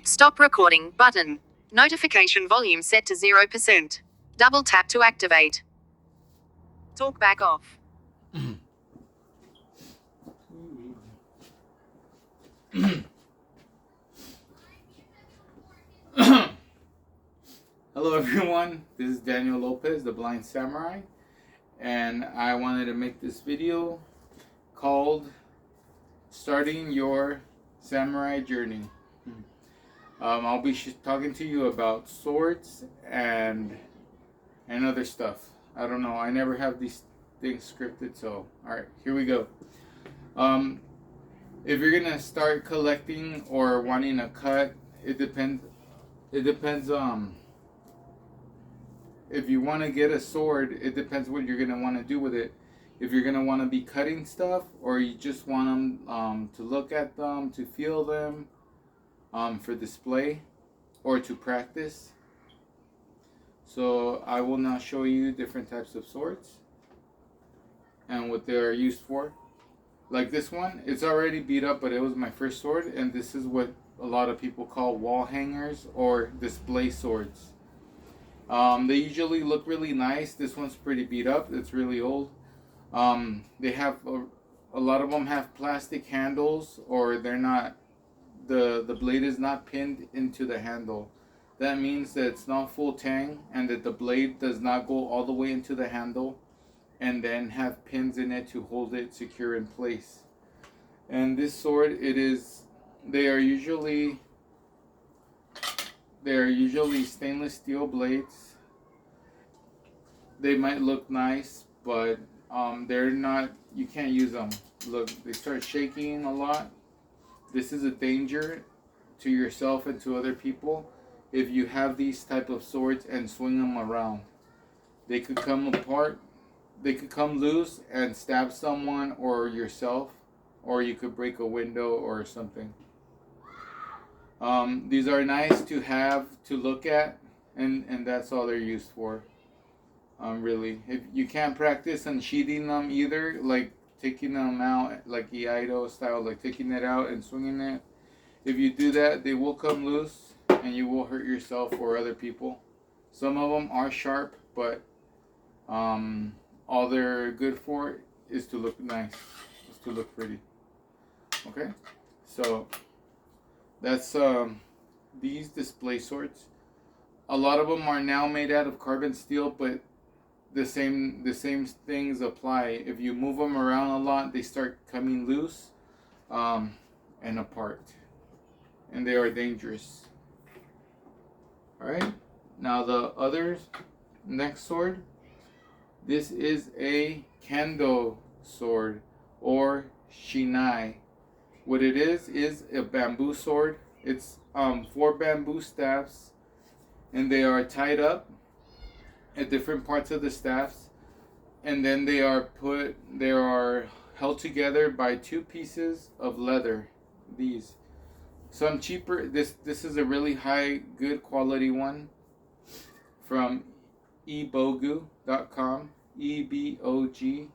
Stop recording button. Notification volume set to 0%. Double tap to activate. Talk back off. Hello everyone, this is Daniel Lopez, the Blind Samurai, and I wanted to make this video called Starting Your Samurai Journey. I'll be talking to you about swords and other stuff. I don't know, I never have these things scripted, so alright, here we go. If you're gonna start collecting or wanting a cut, it depends if you want to get a sword, it depends what you're going to want to do with it. If you're going to want to be cutting stuff, or you just want them to look at them, to feel them, for display, or to practice. So I will now show you different types of swords and what they are used for. Like this one, it's already beat up, but it was my first sword, and this is what a lot of people call wall hangers or display swords. They usually look really nice. This one's pretty beat up. It's really old. They have a lot of them have plastic handles, or they're not. The blade is not pinned into the handle. That means that it's not full tang, and that the blade does not go all the way into the handle, and then have pins in it to hold it secure in place. And this sword, they are usually stainless steel blades. They might look nice, but they're not. You can't use them. Look, they start shaking a lot. This is a danger to yourself and to other people if you have these type of swords and swing them around. They could come apart. They could come loose and stab someone or yourself, or you could break a window or something. These are nice to have, to look at, and that's all they're used for. Really, if you can't practice unsheathing them either, like taking them out like Iaido style, like taking it out and swinging it. If you do that, they will come loose and you will hurt yourself or other people. Some of them are sharp, but all they're good for is to look nice, is to look pretty. Okay, so that's these display swords. A lot of them are now made out of carbon steel, but the same things apply. If you move them around a lot, they start coming loose and apart, and they are dangerous. All right, now the next sword. This is a Kendo sword or shinai. What it is a bamboo sword. It's 4 bamboo staffs, and they are tied up at different parts of the staffs, and then they are held together by 2 pieces of leather. These, some cheaper. This is a really high, good quality one from ebogu.com, ebogu.com.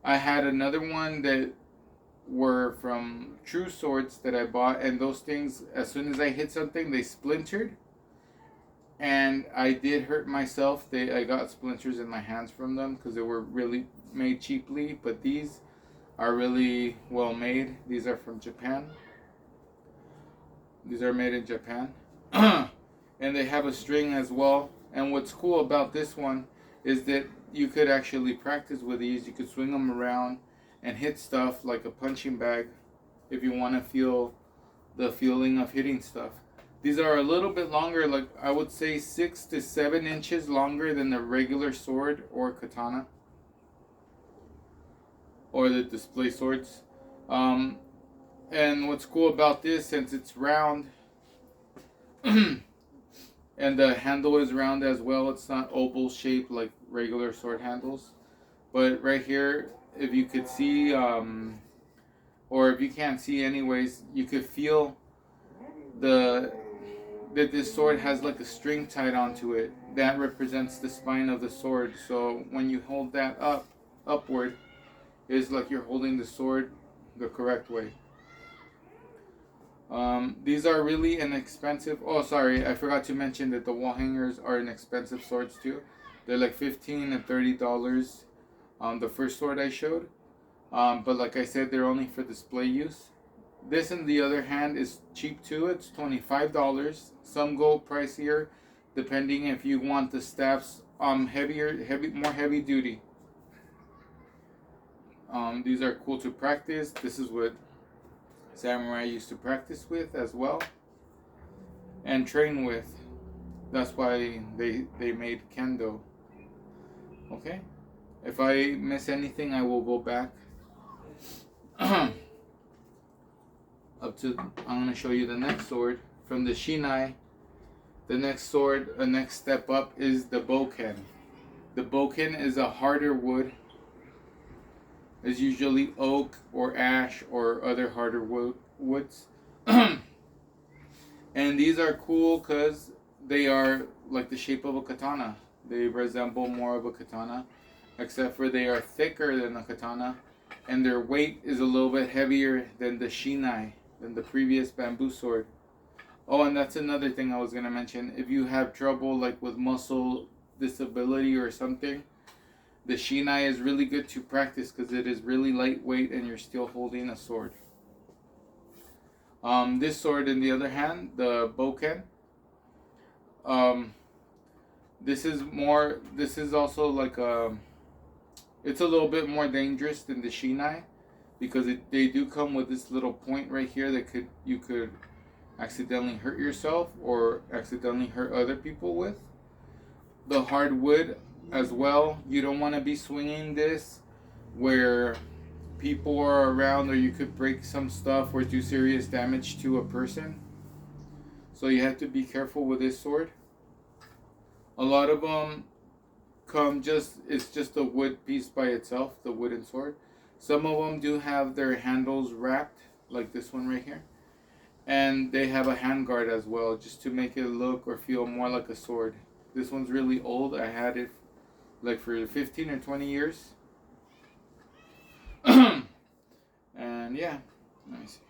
I had another one that were from True Swords that I bought, and those things, as soon as I hit something, they splintered, and I did hurt myself. I got splinters in my hands from them because they were really made cheaply, but these are really well made. These are from Japan. These are made in Japan. And they have a string as well. And what's cool about this one is that you could actually practice with these. You could swing them around and hit stuff like a punching bag if you want to feel the feeling of hitting stuff. These are a little bit longer, like I would say 6 to 7 inches longer than the regular sword or katana or the display swords. And what's cool about this, since it's round and the handle is round as well, it's not oval shaped like regular sword handles. But right here, if you could see, or if you can't see anyways, you could feel that this sword has like a string tied onto it. That represents the spine of the sword. So when you hold that upward, it's like you're holding the sword the correct way. These are really inexpensive. Oh, sorry, I forgot to mention that the wall hangers are inexpensive swords too. They're like $15 and $30. The first sword I showed. But like I said, they're only for display use. This, on the other hand, is cheap too. It's $25. Some go pricier, depending if you want the staffs more heavy duty. These are cool to practice. This is what samurai used to practice with as well and train with. That's why they made Kendo. Okay? If I miss anything, I will go back. Up to, I'm going to show you the next sword from the Shinai. The next sword, the next step up is the Bokken. The Bokken is a harder wood. It's usually oak or ash or other harder woods. And these are cool because they are like the shape of a katana. They resemble more of a katana, except for they are thicker than a katana, and their weight is a little bit heavier than the Shinai, than the previous bamboo sword. Oh, and that's another thing I was going to mention. If you have trouble like with muscle disability or something, the Shinai is really good to practice because it is really lightweight and you're still holding a sword. This sword, in the other hand, the Bokken, this is also like it's a little bit more dangerous than the Shinai because they do come with this little point right here that you could accidentally hurt yourself or accidentally hurt other people with. The hard wood as well, you don't want to be swinging this where people are around or you could break some stuff or do serious damage to a person. So you have to be careful with this sword. A lot of them it's just a wood piece by itself, the wooden sword. Some of them do have their handles wrapped, like this one right here. And they have a handguard as well, just to make it look or feel more like a sword. This one's really old. I had it like for 15 or 20 years. And yeah, let me see.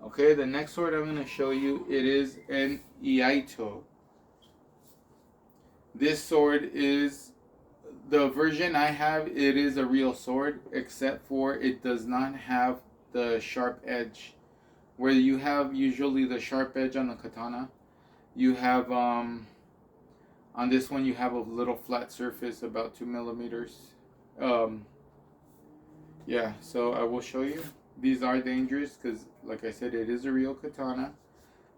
Okay, the next sword I'm going to show you, it is an Iaito. This sword is, the version I have, it is a real sword, except for it does not have the sharp edge. Where you have usually the sharp edge on the katana, you have, on this one you have a little flat surface, about 2 millimeters. Yeah, so I will show you. These are dangerous because, like I said, it is a real katana.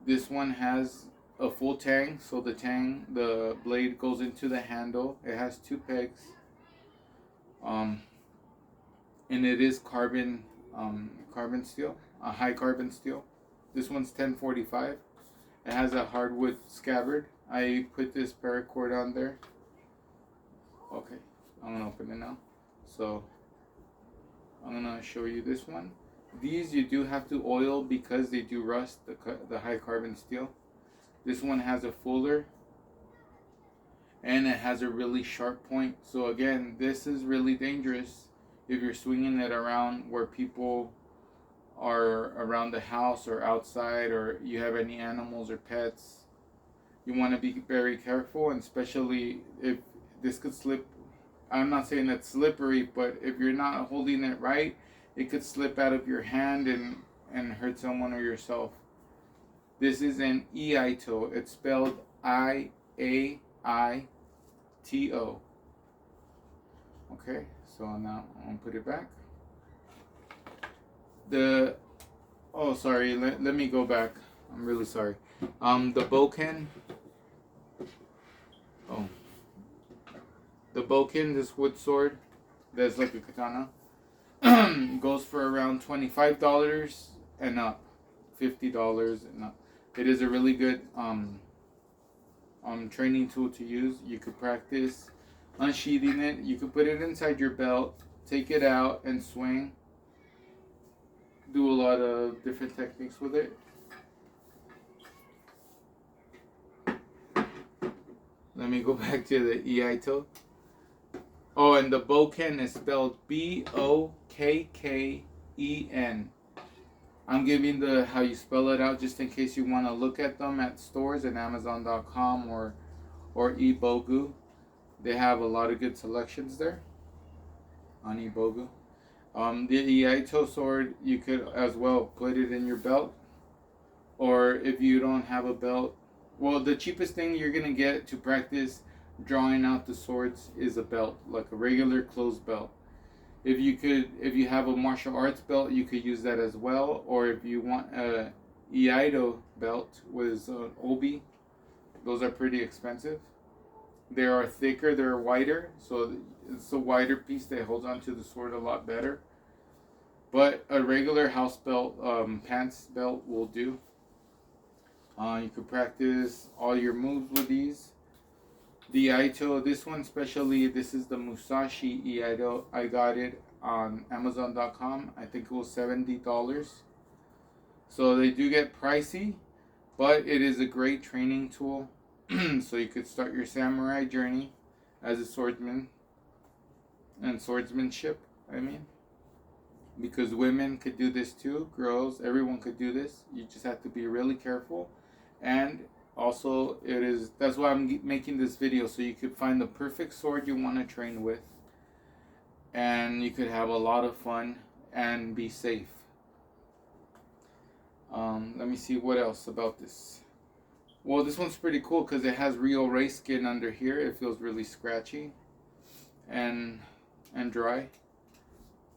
This one has a full tang, so the blade goes into the handle. It has 2 pegs. And it is carbon steel, a high carbon steel. This one's 1045. It has a hardwood scabbard. I put this paracord on there. Okay, I'm gonna open it now. So I'm gonna show you this one. These you do have to oil because they do rust, the high carbon steel. This one has a fuller and it has a really sharp point. So again, this is really dangerous if you're swinging it around where people are around the house or outside, or you have any animals or pets. You want to be very careful, and especially if this could slip. I'm not saying that's slippery, but if you're not holding it right, it could slip out of your hand and hurt someone or yourself. This is an Iaito. It's spelled Iaito. Okay, so now I'm gonna put it back. Sorry, let me go back. I'm really sorry. The Bokken. The Bokken, this wood sword, that's like a katana, goes for around $25 and up, $50 and up. It is a really good training tool to use. You could practice unsheathing it. You could put it inside your belt, take it out, and swing. Do a lot of different techniques with it. Let me go back to the Iaito. Oh, and the Bokken is spelled Bokken. I'm giving the how you spell it out just in case you want to look at them at stores at Amazon.com or eBogu. They have a lot of good selections there on eBogu. The Iaito sword, you could as well put it in your belt, or if you don't have a belt, well, the cheapest thing you're gonna get to practice drawing out the swords is a belt, like a regular closed belt. If you have a martial arts belt, you could use that as well. Or if you want a Iaito belt with an obi, those are pretty expensive. They are thicker, they're wider, so it's a wider piece that holds onto the sword a lot better. But a regular house belt, pants belt will do. You could practice all your moves with these. The Iaito, this one especially, this is the Musashi Iaito. I got it on Amazon.com. I think it was $70. So they do get pricey, but it is a great training tool. So you could start your samurai journey as a swordsman and swordsmanship, I mean. Because women could do this too, girls, everyone could do this. You just have to be really careful. And also, that's why I'm making this video, so you could find the perfect sword you want to train with, and you could have a lot of fun and be safe. Let me see what else about this. Well, this one's pretty cool because it has real race skin under here. It feels really scratchy and dry.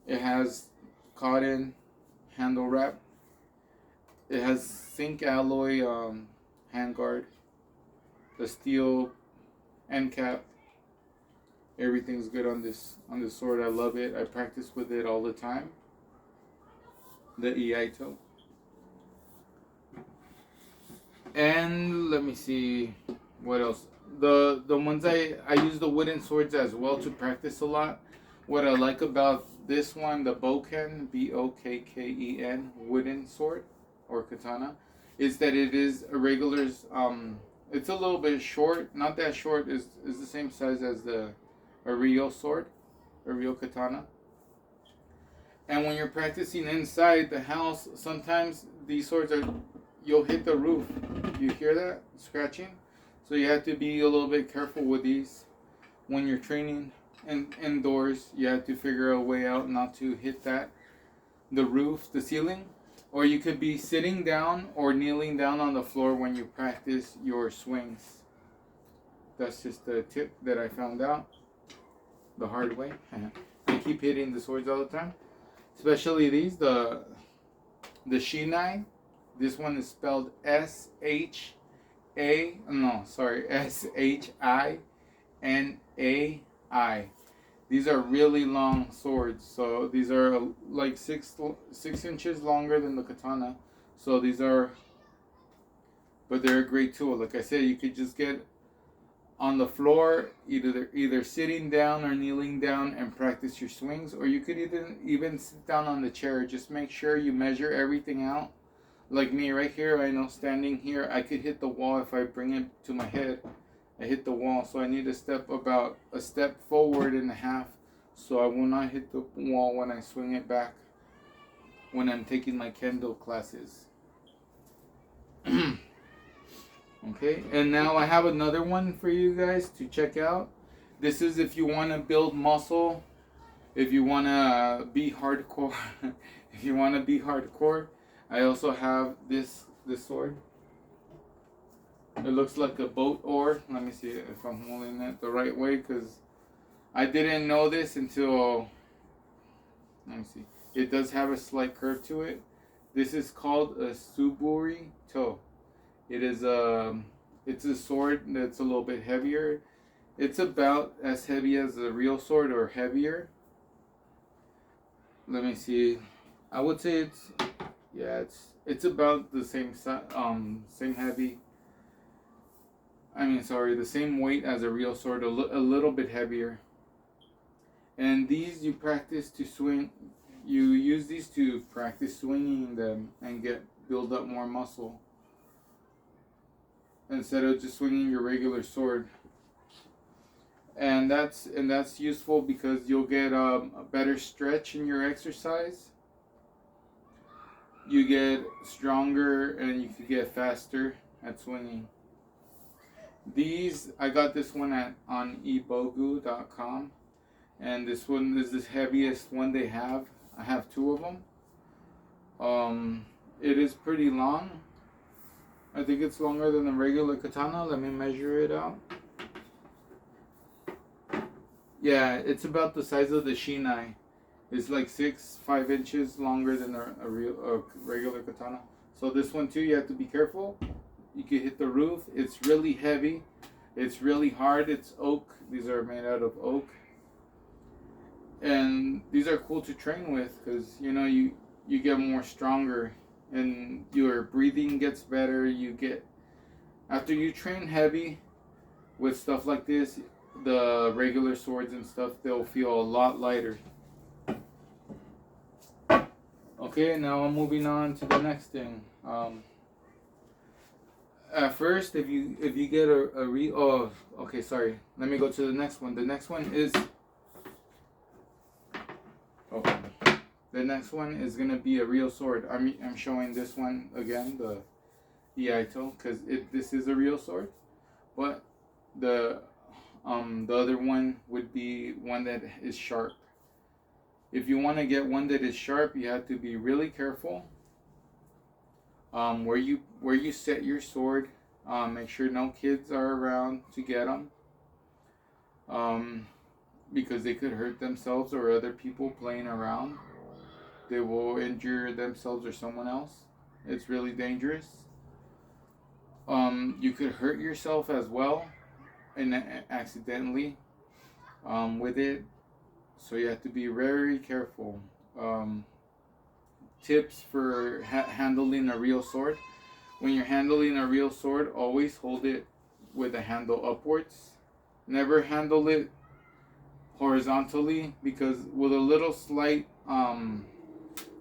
It has cotton handle wrap. It has zinc alloy handguard, the steel end cap. Everything's good on this sword. I love it. I practice with it all the time. The Iaito. And let me see what else. The ones I use the wooden swords as well to practice a lot. What I like about this one, the Bokken, Bokken, wooden sword or katana, is that it is a regular. It's a little bit short, not that short. Is the same size as a real sword, a real katana. And when you're practicing inside the house, sometimes these swords you'll hit the roof. You hear that scratching? So you have to be a little bit careful with these when you're training indoors. You have to figure a way out not to hit the roof, the ceiling. Or you could be sitting down or kneeling down on the floor when you practice your swings. That's just a tip that I found out the hard way. I keep hitting the swords all the time. Especially these, the Shinai. This one is spelled Shinai. These are really long swords, so these are like 6 inches longer than the katana. So but they're a great tool. Like I said, you could just get on the floor, either sitting down or kneeling down and practice your swings, or you could even sit down on the chair. Just make sure you measure everything out. Like me right here, I know standing here, I could hit the wall if I bring it to my head. I hit the wall, so I need to step about a step forward and a half, so I will not hit the wall when I swing it back when I'm taking my Kendo classes. Okay, and now I have another one for you guys to check out. This is if you want to build muscle, if you want to be hardcore. If you want to be hardcore, I also have this sword. It looks like a boat oar. Let me see if I'm holding it the right way, because I didn't know this until, let me see. It does have a slight curve to it. This is called a Suburi To. It's a sword that's a little bit heavier. It's about as heavy as a real sword or heavier. Let me see. I would say it's about the same heavy. The same weight as a real sword, a little bit heavier. And these you practice to swing. You use these to practice swinging them and build up more muscle, instead of just swinging your regular sword. and that's useful because you'll get a better stretch in your exercise. You get stronger and you can get faster at swinging. These, I got this one on ebogu.com, and this one is the heaviest one they have. I have two of them. It is pretty long. I think it's longer than a regular katana. Let me measure it out. Yeah, it's about the size of the shinai. It's like 5 inches longer than a regular katana. So this one too, you have to be careful. You can hit the roof. It's really heavy. It's really hard. It's oak. These are made out of oak. And these are cool to train with because you get more stronger and your breathing gets better. After you train heavy with stuff like this, the regular swords and stuff, they'll feel a lot lighter. Okay, now I'm moving on to the next thing. At first, if you get okay, sorry. Let me go to the next one. The next one is the next one is gonna be a real sword. I'm showing this one again, the Iaito, because this is a real sword, but the other one would be one that is sharp. If you want to get one that is sharp, you have to be really careful. Where you set your sword, make sure no kids are around to get them. Because they could hurt themselves or other people playing around. They will injure themselves or someone else. It's really dangerous. You could hurt yourself as well, and accidentally, with it. So you have to be very careful. Tips for handling a real sword. When you're handling a real sword, always hold it with the handle upwards. Never handle it horizontally, because with a little slight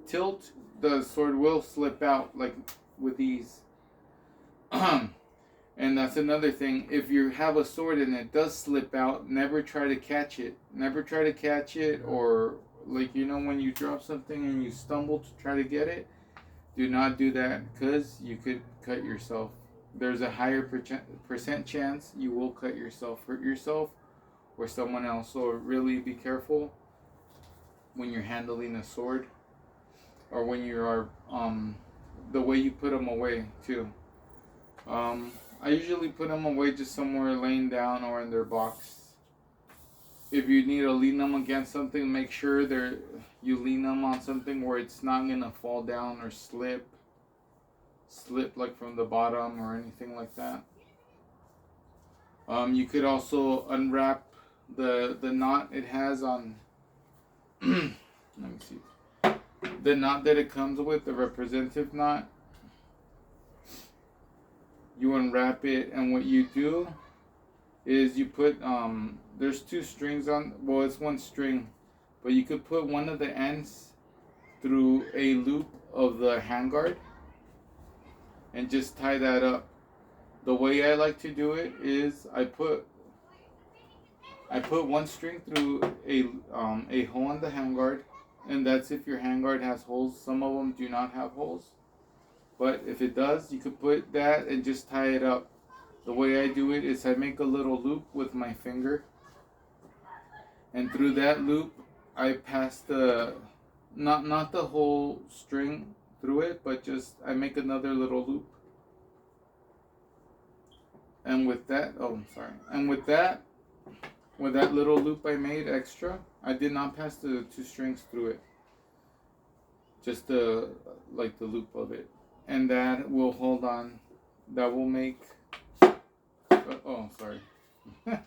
tilt, the sword will slip out, like with these. And that's another thing. If you have a sword and it does slip out, never try to catch it. Never try to catch it, or when you drop something and you stumble to try to get it, do not do that, because you could cut yourself. There's a higher percent chance you will cut yourself, hurt yourself, or someone else. So really be careful when you're handling a sword, or when you are the way you put them away too. I usually put them away just somewhere laying down or in their box. If you need to lean them against something, make sure you lean them on something where it's not gonna fall down or slip like from the bottom or anything like that. You could also unwrap the knot it has on. Let me see. The knot that it comes with, the representative knot. You unwrap it, and what you do is you put there's two strings on. Well, it's one string, but you could put one of the ends through a loop of the handguard and just tie that up. The way I like to do it is I put one string through a hole in the handguard, and that's if your handguard has holes. Some of them do not have holes, but if it does, you could put that and just tie it up. The way I do it is I make a little loop with my finger, and through that loop I pass not the whole string through it, but just I make another little loop. And with that, with that little loop I made extra, I did not pass the two strings through it. Just the loop of it. And that will hold on. That will make... sorry. Let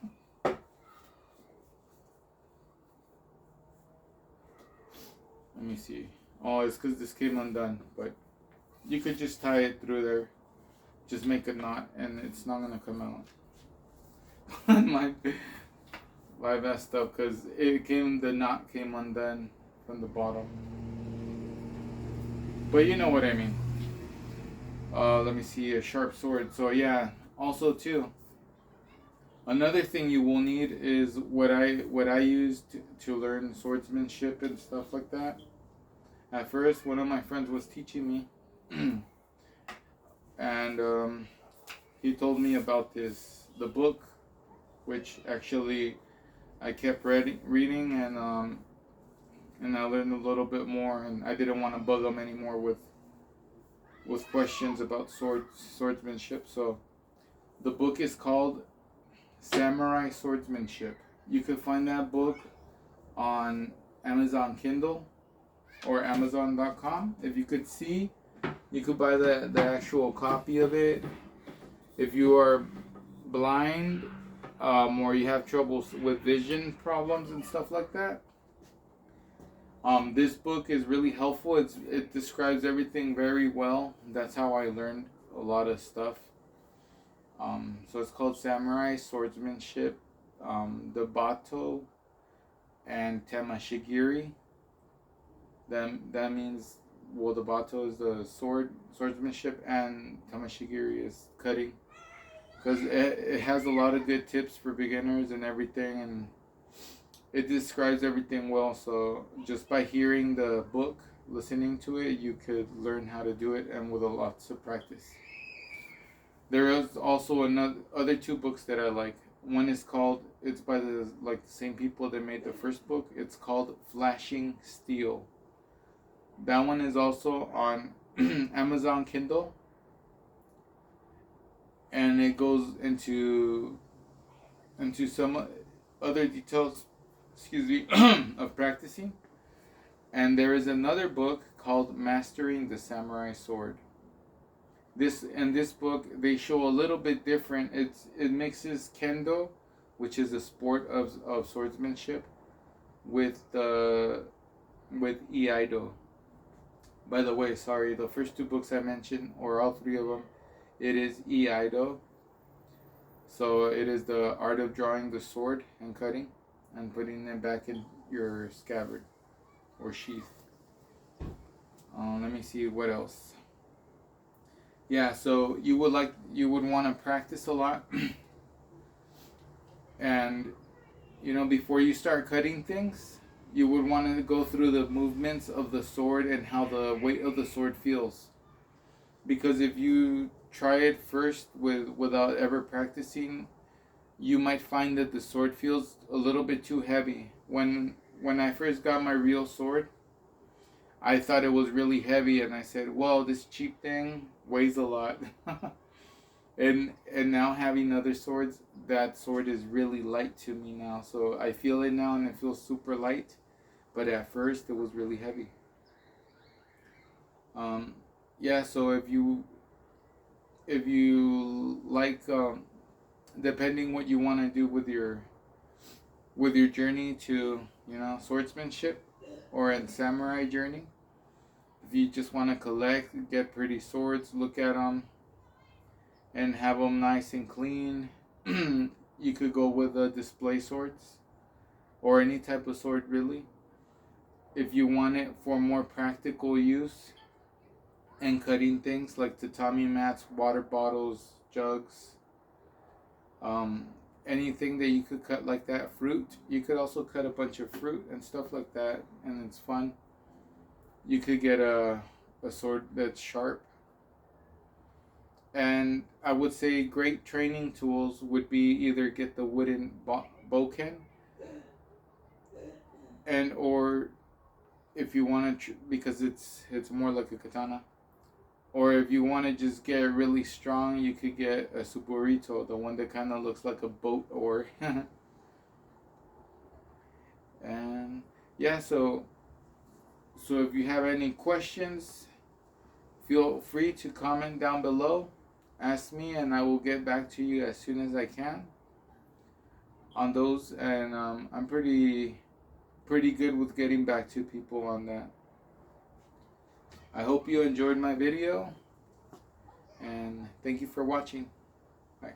me see. Oh, it's because this came undone. But you could just tie it through there. Just make a knot, and it's not going to come out. I messed up because the knot came undone from the bottom. But you know what I mean. Let me see, a sharp sword. So yeah, also too, Another thing you will need is what I used to learn swordsmanship and stuff like that. At first, one of my friends was teaching me, and he told me about the book, which actually I kept reading, and I learned a little bit more, and I didn't want to bug him anymore with questions about swordsmanship. So the book is called Samurai Swordsmanship. You could find that book on Amazon Kindle or Amazon.com. If you could see, you could buy the actual copy of it. If you are blind, or you have troubles with vision problems and stuff like that, this book is really helpful. It describes everything very well. That's how I learned a lot of stuff. So it's called Samurai Swordsmanship, the Bato and Tamashigiri. That means, well, the Bato is the swordsmanship, and Tamashigiri is cutting. Because it has a lot of good tips for beginners and everything, and it describes everything well. So just by hearing the book, listening to it, you could learn how to do it, and with a lots of practice. There is also other two books that I like. One is called, it's by the same people that made the first book. It's called Flashing Steel. That one is also on Amazon Kindle, and it goes into some other details, excuse me, of practicing. And there is another book called Mastering the Samurai Sword. In this book, they show a little bit different. It mixes Kendo, which is a sport of swordsmanship, with Iaido. By the way, sorry, the first two books I mentioned, or all three of them, it is Iaido. So it is the art of drawing the sword and cutting and putting it back in your scabbard or sheath. Let me see what else. Yeah, so you would want to practice a lot, and before you start cutting things, you would want to go through the movements of the sword and how the weight of the sword feels. Because if you try it first without ever practicing, you might find that the sword feels a little bit too heavy. When I first got my real sword, I thought it was really heavy, and I said, well, this cheap thing weighs a lot. and now having other swords, that sword is really light to me now. So I feel it now, and it feels super light. But at first, it was really heavy. Yeah, so if you like, depending what you want to do with your journey to swordsmanship, or a samurai journey, if you just want to collect, get pretty swords, look at them, and have them nice and clean, you could go with display swords, or any type of sword really. If you want it for more practical use and cutting things like tatami mats, water bottles, jugs, anything that you could cut like that, fruit, you could also cut a bunch of fruit and stuff like that, and it's fun. You could get a sword that's sharp. And I would say great training tools would be either get the wooden Bokken, or if you want to, because it's more like a katana, or if you want to just get really strong, you could get a Suburito, the one that kind of looks like a boat oar. And yeah, so if you have any questions, feel free to comment down below. Ask me, and I will get back to you as soon as I can on those. And I'm pretty good with getting back to people on that. I hope you enjoyed my video, and thank you for watching. Bye.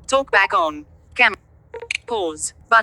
Talk back on. Cam. Pause. Button.